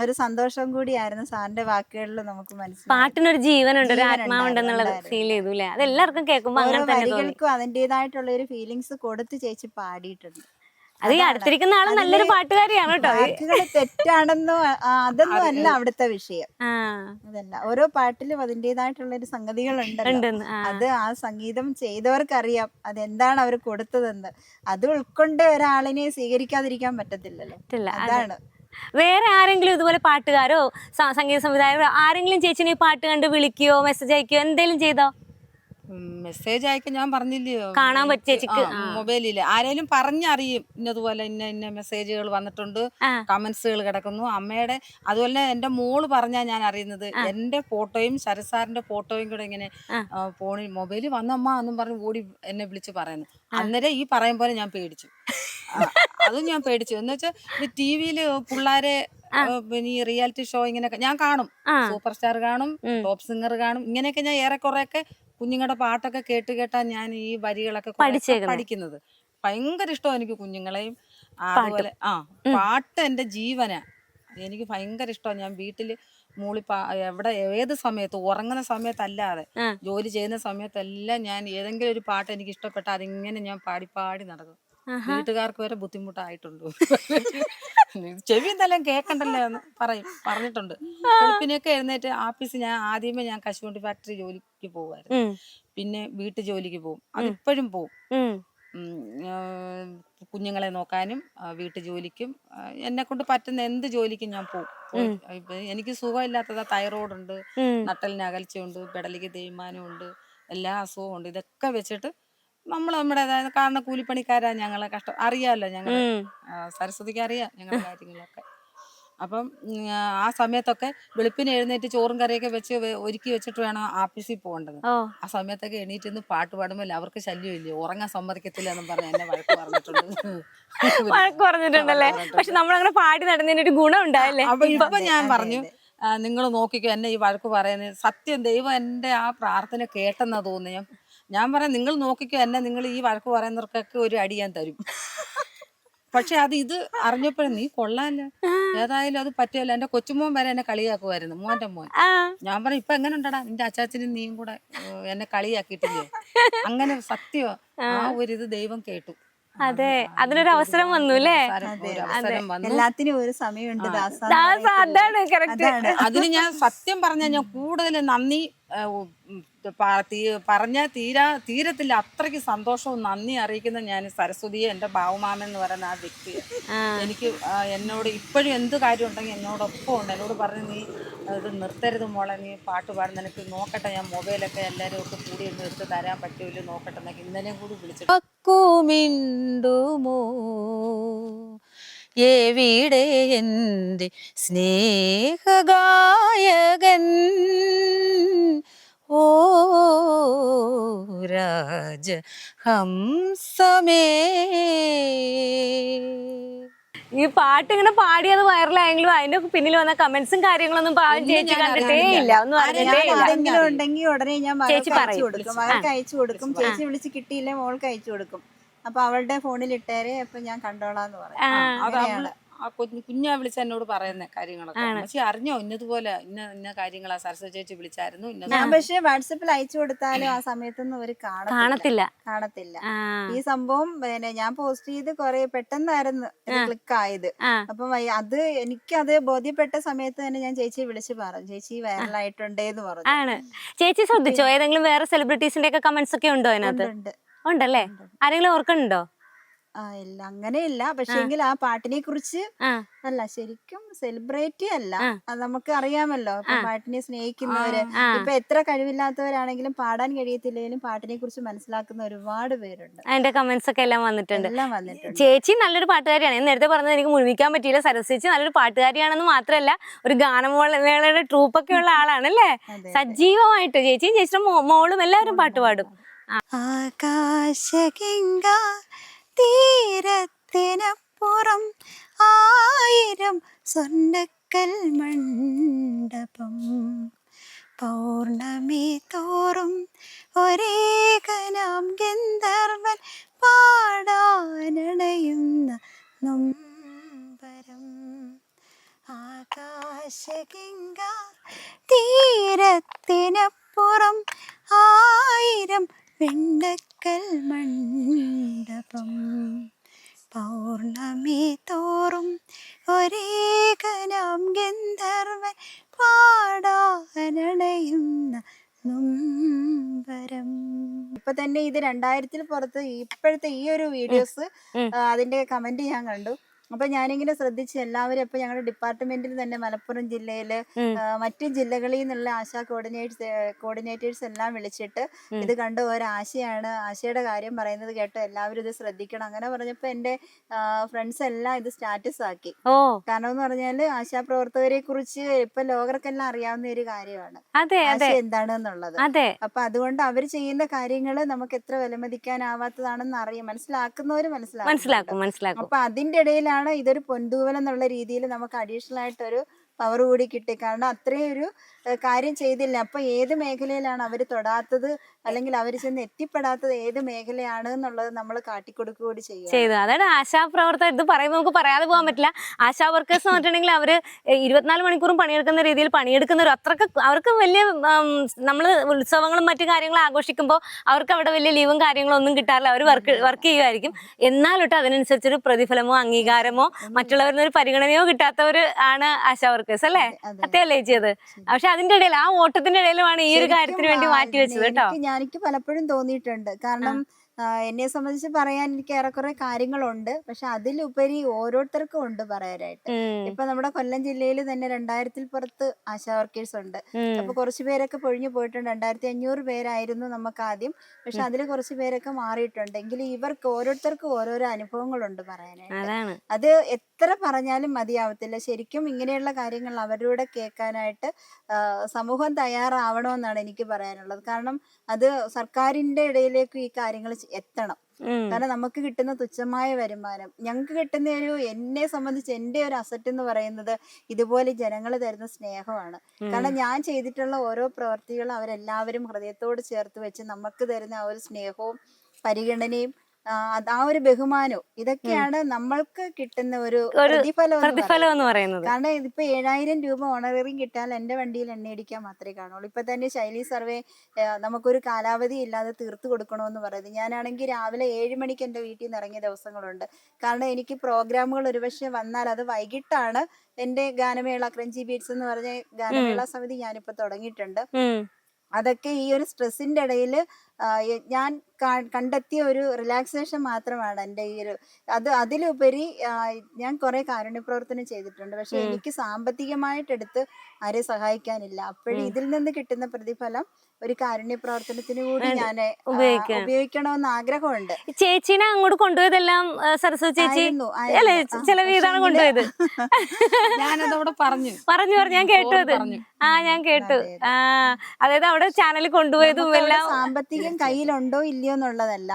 ഒരു സന്തോഷം കൂടിയായിരുന്നു സാറിന്റെ വാക്കുകളിൽ നമുക്ക് മനസ്സിലായി. പാട്ടിനൊരു ജീവനുണ്ട്, ഒരു ആത്മാവുണ്ടെന്നുള്ളത് ഫീൽ ചെയ്തു അല്ലേ? അത് എല്ലാവർക്കും കേൾക്കുമ്പോൾ വരികൾക്കും അതിന്റേതായിട്ടുള്ള ഒരു ഫീലിങ്സ് കൊടുത്ത് ചേച്ചി പാടിയിട്ടുണ്ട്. അത് ഈ അടുത്തിരിക്കുന്ന ആള് നല്ലൊരു പാട്ടുകാരിയാണ് കേട്ടോ. വാക്കുകൾ തെറ്റാണെന്നോ അതൊന്നും അല്ല അവിടുത്തെ വിഷയം. അതല്ല, ഓരോ പാട്ടിലും അതിന്റേതായിട്ടുള്ള ഒരു സംഗതികളുണ്ട്. അത് ആ സംഗീതം ചെയ്തവർക്കറിയാം അതെന്താണ് അവർ കൊടുത്തതെന്ന്. അത് ഉൾക്കൊണ്ട് ഒരാളിനെ സ്വീകരിക്കാതിരിക്കാൻ പറ്റത്തില്ലല്ലോ. അതാണ്. വേറെ ആരെങ്കിലും ഇതുപോലെ പാട്ടുകാരോ സംഗീത സംവിധായകരോ ആരെങ്കിലും ചേച്ചിനെ പാട്ട് കണ്ട് വിളിക്കുകയോ മെസ്സേജ് അയക്കുകയോ എന്തെങ്കിലും ചെയ്തോ? മെസ്സേജ് അയക്കാൻ ഞാൻ പറഞ്ഞില്ലയോ, കാണാൻ പറ്റിയ മൊബൈലില് ആരെങ്കിലും പറഞ്ഞറിയും ഇന്നതുപോലെ ഇന്ന മെസ്സേജുകൾ വന്നിട്ടുണ്ട്, കമന്റ്സുകൾ കിടക്കുന്നു അമ്മയുടെ. അതുപോലെ എന്റെ മോള് പറഞ്ഞാ ഞാൻ അറിയുന്നത്. എന്റെ ഫോട്ടോയും ശരത് സാറിന്റെ ഫോട്ടോയും കൂടെ ഇങ്ങനെ ഫോണിൽ മൊബൈലിൽ വന്നമ്മ എന്നും പറഞ്ഞ് ഓടി എന്നെ വിളിച്ച് പറയുന്നു. അന്നേരം ഈ പറയും പോലെ ഞാൻ പേടിച്ചു. അതും ഞാൻ പേടിച്ചു. എന്ന് വെച്ചാൽ ഇത് TV-യില് പിള്ളേരെ പിന്നെ ഈ റിയാലിറ്റി ഷോ ഇങ്ങനെയൊക്കെ ഞാൻ കാണും. സൂപ്പർ സ്റ്റാർ കാണും, ടോപ്പ് സിംഗർ കാണും. ഇങ്ങനെയൊക്കെ ഞാൻ ഏറെക്കുറെയൊക്കെ കുഞ്ഞുങ്ങളുടെ പാട്ടൊക്കെ കേട്ടാ ഞാൻ ഈ വരികളൊക്കെ പഠിക്കുന്നത്. ഭയങ്കര ഇഷ്ടമാണ് എനിക്ക് കുഞ്ഞുങ്ങളെയും. അതുപോലെ പാട്ട് എൻ്റെ ജീവനാ. എനിക്ക് ഭയങ്കര ഇഷ്ടമാണ്. ഞാൻ വീട്ടില് എവിടെ ഏത് സമയത്ത് ഉറങ്ങുന്ന സമയത്തല്ലാതെ ജോലി ചെയ്യുന്ന സമയത്തെല്ലാം ഞാൻ ഏതെങ്കിലും ഒരു പാട്ട് എനിക്ക് ഇഷ്ടപ്പെട്ട അതിങ്ങനെ ഞാൻ പാടി നടക്കും. വീട്ടുകാർക്ക് വരെ ബുദ്ധിമുട്ടായിട്ടുണ്ട്. ചെവിയും തലയും കേക്കണ്ടല്ലോ എന്ന് പറഞ്ഞിട്ടുണ്ട്. വെളുപ്പിനൊക്കെ എഴുന്നേറ്റ് ആഫീസ് ഞാൻ ആദ്യമേ ഞാൻ കശുവണ്ടി ഫാക്ടറി ജോലിക്ക് പോകുമായിരുന്നു. പിന്നെ വീട്ടു ജോലിക്ക് പോകും. അതിപ്പോഴും പോകും. കുഞ്ഞുങ്ങളെ നോക്കാനും വീട്ടു ജോലിക്കും എന്നെ കൊണ്ട് പറ്റുന്ന എന്ത് ജോലിക്കും ഞാൻ പോകും. എനിക്ക് സുഖമില്ലാത്തതാ. തൈറോയ്ഡുണ്ട്, നട്ടലിന് അകൽച്ചയുണ്ട്, പെടലിക്ക് തേയ്മാനമുണ്ട്, എല്ലാ അസുഖവും ഉണ്ട്. ഇതൊക്കെ വെച്ചിട്ട് നമ്മുടേതായ കാരണം കൂലിപ്പണിക്കാരാ ഞങ്ങളെ അറിയാമല്ലോ. ഞങ്ങൾ സരസ്വതിക്ക് അറിയാം ഞങ്ങളുടെ കാര്യങ്ങളൊക്കെ. അപ്പം ആ സമയത്തൊക്കെ വെളുപ്പിന് എഴുന്നേറ്റ് ചോറും കറിയൊക്കെ വെച്ച് ഒരുക്കി വെച്ചിട്ട് വേണം ആഫീസിൽ പോകേണ്ടത്. ആ സമയത്തൊക്കെ എണീറ്റ് പാട്ട് പാടുമ്പോൾ അവർക്ക് ശല്യമില്ലേ, ഉറങ്ങാൻ സമ്മതിക്കത്തില്ല എന്നും പറഞ്ഞ് എന്നെ വഴക്ക് പറഞ്ഞിട്ടുണ്ടല്ലേ. പക്ഷെ നമ്മളങ്ങനെ പാടി നടന്നതിന് ഒരു ഗുണം ഉണ്ടായല്ലേ. അപ്പൊ ഇപ്പൊ ഞാൻ പറഞ്ഞു, നിങ്ങൾ നോക്കിക്കോ എന്നെ ഈ വഴക്ക് പറയുന്നത്. സത്യം ദൈവം എൻ്റെ ആ പ്രാർത്ഥന കേട്ടെന്നാ തോന്നുന്നു. ഞാൻ പറയാം, നിങ്ങൾ നോക്കിക്കോ എന്നെ, നിങ്ങൾ ഈ വഴക്ക് പറയുന്നവർക്കൊക്കെ ഒരു അടി ഞാൻ തരും. പക്ഷെ ഇത് അറിഞ്ഞപ്പോഴും നീ കൊള്ളാല്ലോ, ഏതായാലും അത് പറ്റിയല്ലോ. എന്റെ കൊച്ചുമോൻ വരെ എന്നെ കളിയാക്കുമായിരുന്നു, മോന്റെ മോൻ. ഞാൻ പറഞ്ഞു, ഇപ്പൊ എങ്ങനെ ഉണ്ടടാ നിന്റെ അച്ചാച്ചനും നീയും കൂടെ എന്നെ കളിയാക്കിയിട്ടില്ലേ? അങ്ങനെ സത്യം ആ ഒരു ദൈവം കേട്ടു. അതെ, അതിനൊരു അവസരം വന്നു അല്ലേ. എല്ലാത്തിനും ഒരു സമയമുണ്ട്. അതിന് ഞാൻ സത്യം പറഞ്ഞ ഞാൻ കൂടുതൽ നന്ദി തീരത്തില്ല. അത്രയ്ക്ക് സന്തോഷവും നന്ദി അറിയിക്കുന്ന ഞാൻ സരസ്വതിയെ, എൻ്റെ ബാവുമാമൻ എന്ന് പറയുന്ന ആ വ്യക്തിയെ. എനിക്ക് എന്നോട് ഇപ്പോഴും എന്ത് കാര്യം ഉണ്ടെങ്കിൽ എന്നോടൊപ്പം ഉണ്ട്. എന്നോട് പറഞ്ഞു, നീ ഇത് നിർത്തരുത് മോളെ, നീ പാട്ട് പാടുന്ന എനിക്ക് നോക്കട്ടെ, ഞാൻ മൊബൈലൊക്കെ എല്ലാവരും ഒക്കെ കൂടി ഒന്ന് എടുത്ത് തരാൻ പറ്റുമല്ലോ നോക്കട്ടെ എന്നൊക്കെ ഇന്നലെയും കൂടി വിളിച്ചിട്ട്. എവിടെ എൻ്റെ സ്നേഹഗായകൻ, ഓ രാജഹംസമേ. ഈ പാട്ട് ഇങ്ങനെ പാടിയത് വൈറലായെങ്കിലും അതിന്റെ പിന്നിൽ വന്ന കമന്റ്സും കാര്യങ്ങളൊന്നും ചേച്ചി കണ്ടിട്ടേ ഇല്ല, ഒന്നും ആരെങ്കിലും ഉണ്ടെങ്കിൽ ഉടനെ ഞാൻ മകൾക്ക് അയച്ചു കൊടുക്കും. ചേച്ചി വിളിച്ച് കിട്ടിയില്ലേ മോൾക്ക് അയച്ചു കൊടുക്കും. അപ്പൊ അവളുടെ ഫോണിൽ ഇട്ടേരെ, അപ്പൊ ഞാൻ കണ്ടോളാന്ന് പറയും. കുഞ്ഞാ വിളിച്ച എന്നോട് പറയുന്ന കാര്യങ്ങളൊക്കെ. പക്ഷെ അറിഞ്ഞോ ഇന്നതുപോലെ ഇന്ന കാര്യങ്ങളാ സരസ്വതി ചേച്ചി വിളിച്ചായിരുന്നു. ഞാൻ പക്ഷെ വാട്സപ്പിൽ അയച്ചു കൊടുത്താലും ആ സമയത്തൊന്നും അവര് കാണത്തില്ല. ഈ സംഭവം പിന്നെ ഞാൻ പോസ്റ്റ് ചെയ്ത് കൊറേ പെട്ടെന്നായിരുന്നു ക്ലിക്ക് ആയത്. അപ്പം എനിക്കത് ബോധ്യപ്പെട്ട സമയത്ത് തന്നെ ഞാൻ ചേച്ചിയെ വിളിച്ച് പറഞ്ഞു, ചേച്ചി വൈറലായിട്ടുണ്ടേന്ന് പറഞ്ഞു. ചേച്ചി ശ്രദ്ധിച്ചോ ഏതെങ്കിലും വേറെ സെലിബ്രിറ്റീസിന്റെ ഒക്കെ കമന്റ്സ് ഒക്കെ ഉണ്ടോ അതിനകത്ത്? ഉണ്ടല്ലേ. ആരെങ്കിലും ഓർക്കുന്നുണ്ടോ? ഇല്ല, അങ്ങനെയില്ല. പക്ഷെ എങ്കിൽ ആ പാട്ടിനെ കുറിച്ച് അല്ല, ശരിക്കും സെലിബ്രിറ്റി അല്ല, അത് നമുക്ക് അറിയാമല്ലോ. ഇപ്പൊ പാട്ടിനെ സ്നേഹിക്കുന്നവര്, ഇപ്പൊ എത്ര കഴിവില്ലാത്തവരാണെങ്കിലും പാടാൻ കഴിയത്തില്ലെങ്കിലും പാട്ടിനെ കുറിച്ച് മനസ്സിലാക്കുന്ന ഒരുപാട് പേരുണ്ട്. അതിന്റെ കമന്റ്സ് ഒക്കെ എല്ലാം വന്നിട്ടുണ്ട്. ചേച്ചി നല്ലൊരു പാട്ടുകാരിയാണ്. നേരത്തെ പറഞ്ഞത് എനിക്ക് മുഴുമിക്കാൻ പറ്റിയില്ല. സരസ്വതി നല്ലൊരു പാട്ടുകാരിയാണെന്ന് മാത്രമല്ല ഒരു ഗാനമേളയുടെ ട്രൂപ്പൊക്കെ ഉള്ള ആളാണല്ലേ. സജീവമായിട്ട് ചേച്ചിയും ചേച്ചിയുടെ മോളും എല്ലാവരും പാട്ട് പാടും. ആകാശഗംഗ തീരത്തിനപ്പുറം 1000 സ്വർണ്ണക്കൽ മണ്ഡപം, പൗർണമി തോറും ഒരേകനാം ഗന്ധർവൻ പാടാനണയുന്ന നൊമ്പരം. ആകാശഗംഗ തീരത്തിനപ്പുറം 1000 വെണ്ണക്കൽ മണ്ഡപം, പൗർണമി തോറും ഒരേകനാം ഗന്ധർവൻ പാടാനണയുന്ന നൊമ്പരം. ഇപ്പൊ തന്നെ ഇത് 2000 പുറത്ത് ഇപ്പോഴത്തെ ഈ ഒരു വീഡിയോസ് അതിന്റെ കമന്റ് ഞാൻ കണ്ടു. അപ്പൊ ഞാനിങ്ങനെ ശ്രദ്ധിച്ചു എല്ലാവരും. ഇപ്പൊ ഞങ്ങളുടെ ഡിപ്പാർട്ട്മെന്റിൽ തന്നെ മലപ്പുറം ജില്ലയില് മറ്റു ജില്ലകളിൽ നിന്നുള്ള ആശാ കോർഡിനേറ്റേഴ്സ് എല്ലാം വിളിച്ചിട്ട് ഇത് കണ്ട് ഒരാശയാണ്, ആശയുടെ കാര്യം പറയുന്നത് കേട്ടോ എല്ലാവരും ഇത് ശ്രദ്ധിക്കണം അങ്ങനെ പറഞ്ഞപ്പോ എന്റെ ഫ്രണ്ട്സ് എല്ലാം ഇത് സ്റ്റാറ്റസ് ആക്കി. കാരണം എന്ന് പറഞ്ഞാല് ആശാ പ്രവർത്തകരെ കുറിച്ച് ഇപ്പൊ ലോകർക്കെല്ലാം അറിയാവുന്ന ഒരു കാര്യമാണ് ആശ എന്താണെന്നുള്ളത്. അപ്പൊ അതുകൊണ്ട് അവർ ചെയ്യുന്ന കാര്യങ്ങള് നമുക്ക് എത്ര വിലമതിക്കാനാവാത്തതാണെന്ന് അറിയാം, മനസ്സിലാക്കുന്നവര് മനസ്സിലാക്കും. അപ്പൊ അതിന്റെ ഇടയിലാണ് അപ്പോഴാണ് ഇതൊരു പൊന്തൂവൽ എന്നുള്ള രീതിയിൽ നമുക്ക് അഡീഷണൽ ആയിട്ടൊരു പവർ കൂടി കിട്ടി. കാരണം അത്രയും ഒരു കാര്യം ചെയ്തില്ല. അപ്പൊ ഏത് മേഖലയിലാണ് അവർ തൊടാത്തത് അല്ലെങ്കിൽ അവർ ചെന്ന് എത്തിപ്പെടാത്തത് ഏത് മേഖലയാണ് എന്നുള്ളത് നമ്മൾ കാട്ടിക്കൊടുക്കുക കൂടി ചെയ്തു. അതായത് ആശാപ്രവർത്തകർ ഇത് പറയുമ്പോൾ നമുക്ക് പറയാതെ പോകാൻ പറ്റില്ല. ആശാ വർക്കേഴ്സ് എന്ന് പറഞ്ഞിട്ടുണ്ടെങ്കിൽ അവര് 24 മണിക്കൂറും പണിയെടുക്കുന്ന രീതിയിൽ പണിയെടുക്കുന്നവർ അത്രക്ക് അവർക്ക് വലിയ നമ്മൾ ഉത്സവങ്ങളും മറ്റു കാര്യങ്ങളും ആഘോഷിക്കുമ്പോൾ അവർക്ക് അവിടെ വലിയ ലീവും കാര്യങ്ങളും ഒന്നും കിട്ടാറില്ല. അവർ വർക്ക് ചെയ്യുമായിരിക്കും. എന്നാലൊട്ട് അതിനനുസരിച്ചൊരു പ്രതിഫലമോ അംഗീകാരമോ മറ്റുള്ളവരുടെ ഒരു പരിഗണനയോ കിട്ടാത്തവർ ആണ് ആശാ വർക്കേഴ്സ് അല്ലേ? അത്യല്ലേ ചെയ്ത്. പക്ഷെ അതിന്റെ ഇടയിൽ ആ ഓട്ടത്തിന്റെ ഇടയിലുമാണ് ഈ ഒരു കാര്യത്തിന് വേണ്ടി മാറ്റി വെച്ചത് കേട്ടോ. എനിക്ക് പലപ്പോഴും തോന്നിയിട്ടുണ്ട്. കാരണം എന്നെ സംബന്ധിച്ച് പറയാൻ എനിക്ക് ഏറെക്കുറെ കാര്യങ്ങളുണ്ട്. പക്ഷെ അതിലുപരി ഓരോരുത്തർക്കും ഉണ്ട് പറയാനായിട്ട്. ഇപ്പൊ നമ്മുടെ കൊല്ലം ജില്ലയിൽ തന്നെ 2000-ൽ പുറത്ത് ആശാ വർക്കേഴ്സ് ഉണ്ട്. അപ്പൊ കുറച്ചു പേരൊക്കെ പൊഴിഞ്ഞു പോയിട്ടുണ്ട്. 2500 പേരായിരുന്നു നമുക്ക് ആദ്യം. പക്ഷെ അതിൽ കുറച്ചു പേരൊക്കെ മാറിയിട്ടുണ്ട്. എങ്കിലും ഇവർക്ക് ഓരോരുത്തർക്കും ഓരോരോ അനുഭവങ്ങളുണ്ട് പറയാനായിട്ട്. അത് എത്ര പറഞ്ഞാലും മതിയാവത്തില്ല. ശരിക്കും ഇങ്ങനെയുള്ള കാര്യങ്ങൾ അവരിലൂടെ കേൾക്കാനായിട്ട് സമൂഹം തയ്യാറാവണമെന്നാണ് എനിക്ക് പറയാനുള്ളത്. കാരണം അത് സർക്കാരിന്റെ ഇടയിലേക്ക് ഈ കാര്യങ്ങൾ എത്തണം. കാരണം നമുക്ക് കിട്ടുന്ന തുച്ഛമായ വരുമാനം, ഞങ്ങൾക്ക് കിട്ടുന്ന എന്നെ സംബന്ധിച്ച് എന്റെ ഒരു അസറ്റ് എന്ന് പറയുന്നത് ഇതുപോലെ ജനങ്ങൾ തരുന്ന സ്നേഹമാണ്. കാരണം ഞാൻ ചെയ്തിട്ടുള്ള ഓരോ പ്രവർത്തികളും അവരെല്ലാവരും ഹൃദയത്തോട് ചേർത്ത് വെച്ച് നമുക്ക് തരുന്ന ആ ഒരു സ്നേഹവും പരിഗണനയും ആ ഒരു ബഹുമാനവും ഇതൊക്കെയാണ് നമ്മൾക്ക് കിട്ടുന്ന ഒരു പ്രതിഫലം എന്ന് പറയുന്നത്. കാരണം ഇതിപ്പോ 7000 രൂപ ഓണറേറിയം കിട്ടാൻ എന്റെ വണ്ടിയിൽ എണ്ണയടിക്കാൻ മാത്രമേ കാണുള്ളൂ. ഇപ്പൊ തന്നെ ശൈലി സർവേ നമുക്കൊരു കാലാവധി ഇല്ലാതെ തീർത്തു കൊടുക്കണമെന്ന് പറയുന്നത്. ഞാനാണെങ്കിൽ രാവിലെ 7 മണിക്ക് എന്റെ വീട്ടിൽ നിന്ന് ഇറങ്ങിയ ദിവസങ്ങളുണ്ട്. കാരണം എനിക്ക് പ്രോഗ്രാമുകൾ ഒരുപക്ഷെ വന്നാൽ അത് വൈകിട്ടാണ്. എന്റെ ഗാനമേള ക്രഞ്ചി ബീറ്റ്സ് എന്ന് പറഞ്ഞ ഗാനമേള സമിതി ഞാനിപ്പോ തുടങ്ങിയിട്ടുണ്ട്. അതൊക്കെ ഈ ഒരു സ്ട്രെസ്സിന്റെ ഇടയിൽ ഞാൻ കണ്ടെത്തിയ ഒരു റിലാക്സേഷൻ മാത്രമാണ് എൻ്റെ ഈ ഒരു അതിലുപരി ഞാൻ കുറെ കാരുണ്യ പ്രവർത്തനം ചെയ്തിട്ടുണ്ട്. പക്ഷെ എനിക്ക് സാമ്പത്തികമായിട്ടെടുത്ത് ആരെ സഹായിക്കാനില്ല. അപ്പോഴും ഇതിൽ നിന്ന് കിട്ടുന്ന പ്രതിഫലം ഒരു കാരുണ്യ പ്രവർത്തനത്തിന് കൂടി ഞാൻ ഉപയോഗിക്കണമെന്ന് ആഗ്രഹമുണ്ട്. ചേച്ചീനെ അങ്ങോട്ട് കൊണ്ടുപോയതെല്ലാം സരസ്വതി ചേച്ചി അല്ലേ? ചിലവ് ഇതാണ് കൊണ്ടുപോയത്. ഞാനതവിടെ പറഞ്ഞു ഞാൻ കേട്ടു അത്. ഞാൻ കേട്ടു. അതായത് അവിടെ ചാനലിൽ കൊണ്ടുപോയതും എല്ലാം സാമ്പത്തികം കയ്യിലുണ്ടോ ഇല്ലയോ എന്നുള്ളതല്ല,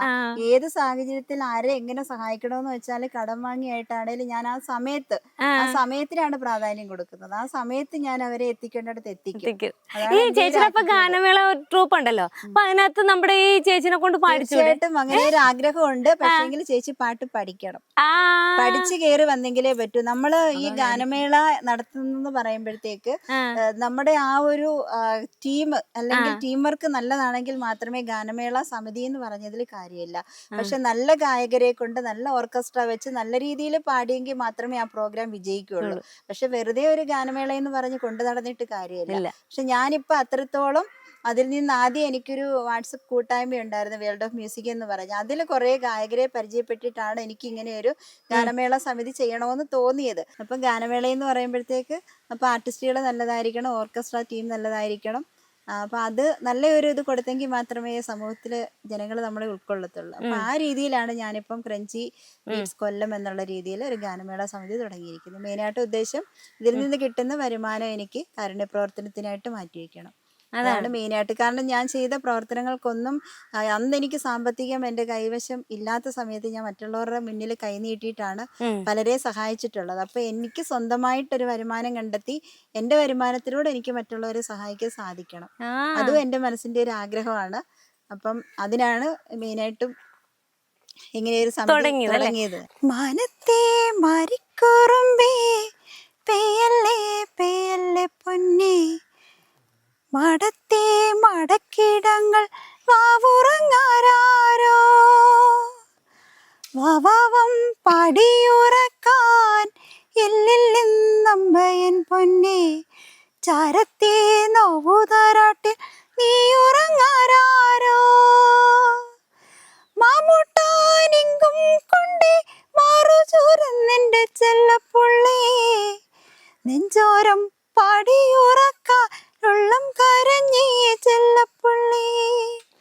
ഏത് സാഹചര്യത്തിൽ ആരെ എങ്ങനെ സഹായിക്കണമെന്ന് വെച്ചാല് കടം വാങ്ങിയായിട്ടാണേലും ഞാൻ ആ സമയത്തിനാണ് പ്രാധാന്യം കൊടുക്കുന്നത്. ആ സമയത്ത് ഞാൻ അവരെ എത്തിക്കേണ്ടടുത്ത് എത്തിക്കും. ഈ ചേച്ചിയുടെ ഗാനമേള ട്രൂപ്പ് ഉണ്ടല്ലോ, അപ്പൊ അതിനകത്ത് നമ്മുടെ ഈ ചേച്ചിനെ കൊണ്ട് തീർച്ചയായിട്ടും അങ്ങനെ ഒരു ആഗ്രഹമുണ്ട്. പക്ഷെങ്കിൽ ചേച്ചി പാട്ട് പഠിക്കണം. പഠിച്ചു കയറി വന്നെങ്കിലേ പറ്റൂ. നമ്മള് ഈ ഗാനമേള നടത്തുന്നെന്ന് പറയുമ്പോഴത്തേക്ക് നമ്മുടെ ആ ഒരു ടീം അല്ലെങ്കിൽ ടീം വർക്ക് നല്ലതാണെങ്കിൽ മാത്രമേ ഗാനമേള സമിതി എന്ന് പറഞ്ഞതിൽ കാര്യമില്ല. പക്ഷെ നല്ല ഗായകരെ കൊണ്ട് നല്ല ഓർക്കസ്ട്ര വെച്ച് നല്ല രീതിയിൽ പാടിയെങ്കിൽ മാത്രമേ ആ പ്രോഗ്രാം വിജയിക്കുള്ളൂ. പക്ഷെ വെറുതെ ഒരു ഗാനമേള എന്ന് പറഞ്ഞ് കൊണ്ടു നടന്നിട്ട് കാര്യമില്ല. പക്ഷെ ഞാനിപ്പോ അത്രത്തോളം അതിൽ നിന്ന് ആദ്യം എനിക്കൊരു വാട്സപ്പ് കൂട്ടായ്മ ഉണ്ടായിരുന്നു, വേൾഡ് ഓഫ് മ്യൂസിക് എന്ന് പറഞ്ഞ്. അതിൽ കുറെ ഗായകരെ പരിചയപ്പെട്ടിട്ടാണ് എനിക്ക് ഇങ്ങനെ ഒരു ഗാനമേള സമിതി ചെയ്യണമെന്ന് തോന്നിയത്. അപ്പം ഗാനമേള എന്ന് പറയുമ്പോഴത്തേക്ക് അപ്പൊ ആർട്ടിസ്റ്റുകൾ നല്ലതായിരിക്കണം, ഓർക്കസ്ട്ര ടീം നല്ലതായിരിക്കണം. അപ്പൊ അത് നല്ലൊരു ഇത് കൊടുത്തെങ്കിൽ മാത്രമേ സമൂഹത്തില് ജനങ്ങൾ നമ്മളെ ഉൾക്കൊള്ളത്തുള്ളൂ. അപ്പൊ ആ രീതിയിലാണ് ഞാനിപ്പം ക്രഞ്ചി ബീറ്റ്സ് കൊല്ലം എന്നുള്ള രീതിയിൽ ഒരു ഗാനമേള സമിതി തുടങ്ങിയിരിക്കുന്നത്. മെയിനായിട്ട് ഉദ്ദേശം ഇതിൽ നിന്ന് കിട്ടുന്ന വരുമാനം എനിക്ക് കാരുണ്യ പ്രവർത്തനത്തിനായിട്ട് മാറ്റിവെക്കണം. അതാണ് മെയിനായിട്ട്. കാരണം ഞാൻ ചെയ്ത പ്രവർത്തനങ്ങൾക്കൊന്നും അന്ന് എനിക്ക് സാമ്പത്തികം എന്റെ കൈവശം ഇല്ലാത്ത സമയത്ത് ഞാൻ മറ്റുള്ളവരുടെ മുന്നിൽ കൈനീട്ടിയിട്ടാണ് പലരെ സഹായിച്ചിട്ടുള്ളത്. അപ്പൊ എനിക്ക് സ്വന്തമായിട്ടൊരു വരുമാനം കണ്ടെത്തി എന്റെ വരുമാനത്തിലൂടെ എനിക്ക് മറ്റുള്ളവരെ സഹായിക്കാൻ സാധിക്കണം. അതും എന്റെ മനസ്സിന്റെ ഒരു ആഗ്രഹമാണ്. അപ്പം അതിനാണ് മെയിനായിട്ടും ഇങ്ങനെ ഒരു സമിതി തുടങ്ങിയത്. മനത്തെ മരിക്കുറുമ്പേ പെയ്യല്ലേ പെയ്യല്ലേ പൊന്നേ, മടത്തെ മടക്കിടങ്ങൾ വാവുറങ്ങാരോ, വവം പടിയുറക്കാൻ എല്ലില്ലെന്നമ്പയൻ പൊന്നേ, ചരത്തെ നോവുതരാട്ടിൽ നീ ഉറങ്ങാരോ, മാമൂട്ടാനിങ്കും കൊണ്ടേ മാറു ചോരുന്നെന്റെ ചെല്ലപ്പുള്ളേ, നെഞ്ചോരം പടിയുറക്കാൻ ഉള്ളം കരഞ്ഞേ ചെല്ലപ്പുള്ളി.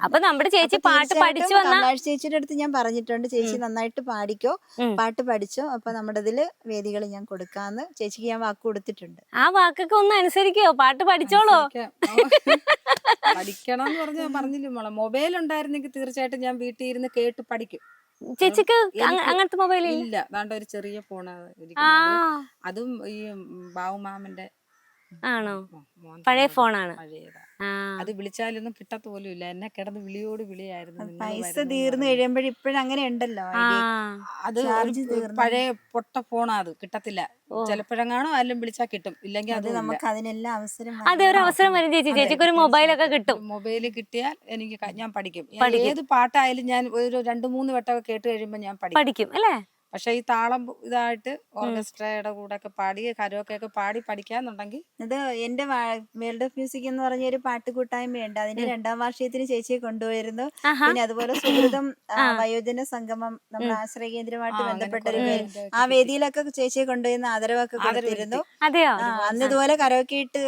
അപ്പൊ നമ്മുടെ ചേച്ചി പാട്ട് പഠിച്ചു വന്ന ചേച്ചിയുടെ അടുത്ത് ഞാൻ പറഞ്ഞിട്ടുണ്ട്, ചേച്ചി നന്നായിട്ട് പാടിക്കോ, പാട്ട് പഠിച്ചോ, അപ്പൊ നമ്മുടെ ഇതില് വേദികൾ ഞാൻ കൊടുക്കാന്ന് ചേച്ചിക്ക് ഞാൻ വാക്ക് കൊടുത്തിട്ടുണ്ട്. ആ വാക്കൊക്കെ ഒന്ന് അനുസരിക്കോ? പാട്ട് പഠിച്ചോളൂ. പഠിക്കണം എന്ന് പറഞ്ഞില്ലേ മോളെ, മൊബൈൽ ഉണ്ടായിരുന്നെങ്കിൽ തീർച്ചയായിട്ടും ഞാൻ വീട്ടിൽ ഇരുന്ന് കേട്ട് പഠിക്കും. ചേച്ചിക്ക് അങ്ങനത്തെ മൊബൈൽ ഇല്ല. അതാണ്ട് ഒരു ചെറിയ ഫോണാണ് ഇരിക്കുന്നത്. അതും ഈ ബാബുമാമന്റെ ആണോ? പഴയ ഫോണാണ്. പഴയതാ. അത് വിളിച്ചാലൊന്നും കിട്ടത്ത പോലും ഇല്ല. എന്നെ കിടന്ന് വിളിയോട് വിളിയായിരുന്നു. പൈസ തീർന്നു കഴിയുമ്പോഴും ഇപ്പോഴും അങ്ങനെ ഉണ്ടല്ലോ. അത് പഴയ പൊട്ട ഫോണാ, അത് കിട്ടത്തില്ല. ചിലപ്പോഴെങ്ങാണോ ആരും വിളിച്ചാൽ കിട്ടും, ഇല്ലെങ്കിൽ അത് നമുക്ക് അതിനെല്ലാം അവസരം. അതെ, ഒരു അവസരം വരും ചേച്ചി. ചേച്ചിക്ക് ഒരു മൊബൈലൊക്കെ കിട്ടും. മൊബൈല് കിട്ടിയാൽ എനിക്ക് ഞാൻ പഠിക്കും. ഏത് പാട്ടായാലും ഞാൻ ഒരു 2-3 വട്ടമൊക്കെ കേട്ട് കഴിയുമ്പോൾ ഞാൻ പഠിക്കും അല്ലേ? പക്ഷെ ഈ താളം ഇതായിട്ട് ഓർക്കസ്ട്രയുടെ കൂടെ ഒക്കെ പാടി കരോക്കെ ഒക്കെ പാടി പഠിക്കാന്നുണ്ടെങ്കിൽ ഇത് എന്റെ വേൾഡ് ഓഫ് മ്യൂസിക് എന്ന് പറഞ്ഞ ഒരു പാട്ട് കൂട്ടായ്മയുണ്ട്. അതിന്റെ 2ാം വാർഷികത്തിന് ചേച്ചിയെ കൊണ്ടുപോയിരുന്നു. പിന്നെ അതുപോലെ സുഹൃതം വയോജന സംഗമം നമ്മുടെ ആശ്രയ കേന്ദ്രമായിട്ട് ബന്ധപ്പെട്ട ഒരു ആ വേദിയിലൊക്കെ ചേച്ചിയെ കൊണ്ടുപോയിരുന്ന ആദരവൊക്കെ കൊടുത്തിരുന്നു. അന്ന് ഇതുപോലെ കരോക്കെ ഇട്ട്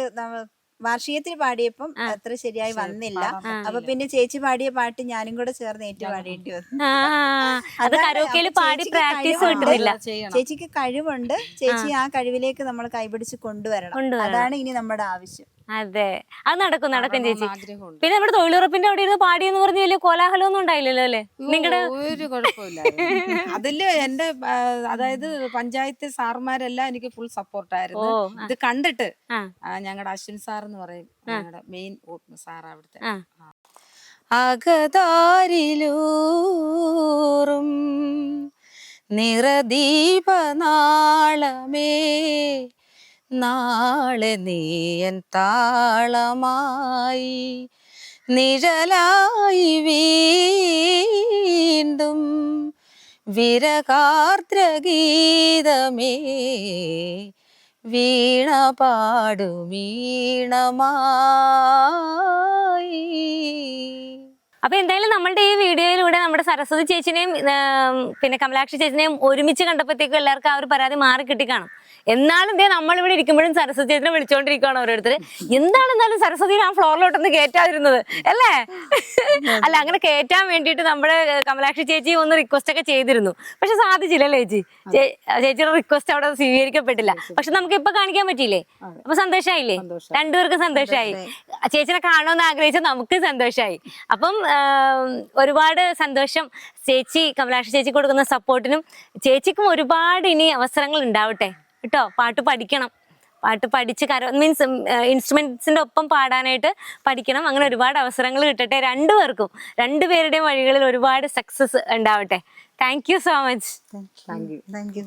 വാർഷികത്തിന് പാടിയപ്പം അത്ര ശരിയായി വന്നില്ല. അപ്പൊ പിന്നെ ചേച്ചി പാടിയ പാട്ട് ഞാനും കൂടെ ചേർന്ന് ഏറ്റു പാടേണ്ടി വന്നു. ചേച്ചിക്ക് കഴിവുണ്ട്. ചേച്ചി ആ കഴിവിലേക്ക് നമ്മൾ കൈപിടിച്ച് കൊണ്ടുവരണം. അതാണ് ഇനി നമ്മുടെ ആവശ്യം. അതെ, അത് നടക്കും ചേച്ചി. പിന്നെ നമ്മുടെ തൊഴിലുറപ്പിന്റെ അവിടെ ഇരുന്ന് പാടിയെന്ന് പറഞ്ഞ വലിയ കോലാഹലമൊന്നും ഉണ്ടായില്ലല്ലോ അല്ലേ? നിങ്ങളുടെ ഒരു കുഴപ്പമില്ല. അതില് എന്റെ അതായത് പഞ്ചായത്ത് സാറുമാരെല്ലാം എനിക്ക് ഫുൾ സപ്പോർട്ടായിരുന്നു. ഇത് കണ്ടിട്ട് ഞങ്ങളുടെ അശ്വിൻ സാർ എന്ന് പറയും, ഞങ്ങളുടെ മെയിൻ സാർ അവിടുത്തെ. അകതാരിലൂറും നിറദീപനാളമേ നാളെ നീയൻ താളമായി നിഴലായി വീണ്ടും വിരകാർദ്രഗീതമേ വീണ പാടുമീണമായി. അപ്പൊ എന്തായാലും നമ്മളുടെ ഈ വീഡിയോയിലൂടെ നമ്മുടെ സരസ്വതി ചേച്ചിനെയും പിന്നെ കമലാക്ഷി ചേച്ചിനെയും ഒരുമിച്ച് കണ്ടപ്പോഴത്തേക്കും എല്ലാവർക്കും ആ ഒരു പരാതി മാറി കിട്ടിക്കാണും. എന്നാലും നമ്മളിവിടെ ഇരിക്കുമ്പോഴും സരസ്വതി ചേച്ചിനെ വിളിച്ചോണ്ടിരിക്കുകയാണ് ഓരോരുത്തർ. എന്താണെന്നാലും സരസ്വതി ആ ഫ്ലോറിലോട്ടൊന്ന് കയറ്റാതിരുന്നത് അല്ലേ? അല്ല, അങ്ങനെ കയറ്റാൻ വേണ്ടിയിട്ട് നമ്മുടെ കമലാക്ഷി ചേച്ചി ഒന്ന് റിക്വസ്റ്റ് ഒക്കെ ചെയ്തിരുന്നു. പക്ഷെ സാധിച്ചില്ലല്ലേ ചേച്ചി? ചേച്ചിയുടെ റിക്വസ്റ്റ് അവിടെ സ്വീകരിക്കപ്പെട്ടില്ല. പക്ഷെ നമുക്ക് ഇപ്പൊ കാണിക്കാൻ പറ്റിയില്ലേ? അപ്പൊ സന്തോഷായില്ലേ? രണ്ടുപേർക്കും സന്തോഷമായി. ചേച്ചിനെ കാണുമെന്ന് ആഗ്രഹിച്ച നമുക്ക് സന്തോഷമായി. അപ്പം ഒരുപാട് സന്തോഷം. ചേച്ചി കമലാക്ഷി ചേച്ചി കൊടുക്കുന്ന സപ്പോർട്ടിനും ചേച്ചിക്കും ഒരുപാട് ഇനി അവസരങ്ങൾ ഉണ്ടാവട്ടെ കേട്ടോ. പാട്ട് പഠിക്കണം, പാട്ട് പഠിച്ച് മീൻസ് ഇൻസ്ട്രുമെന്റ്സിന്റെ ഒപ്പം പാടാനായിട്ട് പഠിക്കണം. അങ്ങനെ ഒരുപാട് അവസരങ്ങൾ കിട്ടട്ടെ രണ്ടുപേർക്കും. രണ്ടുപേരുടെയും വഴികളിൽ ഒരുപാട് സക്സസ് ഉണ്ടാവട്ടെ. Thank you so much. Thank you.